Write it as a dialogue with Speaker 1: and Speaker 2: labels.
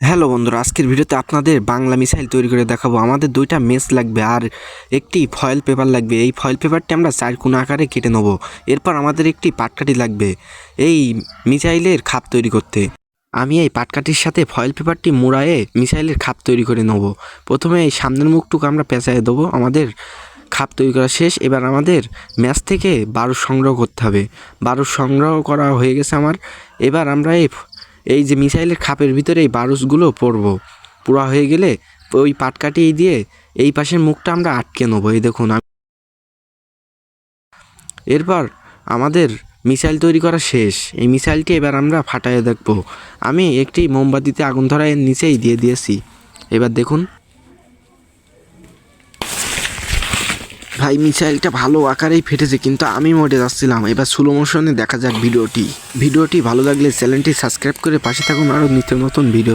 Speaker 1: Hello বন্ধুরা, আজকের ভিডিওতে আপনাদের বাংলা মিসাইল তৈরি করে দেখাবো। আমাদের দুইটা মেস লাগবে আর একটি ফয়েল পেপার লাগবে। এই ফয়েল পেপারটি আমরা 4 কোণ আকারে কেটে নেব। এরপর আমাদের একটি পাটকাঠি লাগবে এই মিসাইলের খাপ তৈরি করতে। আমি এই পাটকাঠির সাথে ফয়েল পেপারটি মুড়ায়ে মিসাইলের খাপ তৈরি করে নেব। প্রথমে এই সামনের মুখটুকু আমরা পেঁচায়ে দেবো। আমাদের খাপ তৈরি করা শেষ। এবার আমাদের ম্যাচ থেকে বারুদ সংগ্রহ করতে হবে। বারুদ সংগ্রহ করা হয়ে গেছে আমার। এবার আমরা এই যে মিসাইলের খাপের ভিতরে এই বারুদগুলো পড়বো। পুরা হয়ে গেলে ওই পাটকাঠি দিয়ে এই পাশের মুখটা আমরা আটকে নেবো। এই দেখুন, এরপর আমাদের মিসাইল তৈরি করা শেষ। এই মিসাইলটি এবার আমরা ফাটাইয়ে দেখব। আমি একটি মোমবাতিতে আগুন ধরা এর নিচেই দিয়ে দিয়েছি। এবার দেখুন ভাই, মিসাইলটা ভালো আকারেই ফেটেছে, কিন্তু আমি মরে যাচ্ছিলাম। এবার স্লো মোশনে দেখা যাক ভিডিওটি ভালো লাগলে চ্যানেলটি সাবস্ক্রাইব করে পাশে থাকুন আরও নিত্য নতুন ভিডিও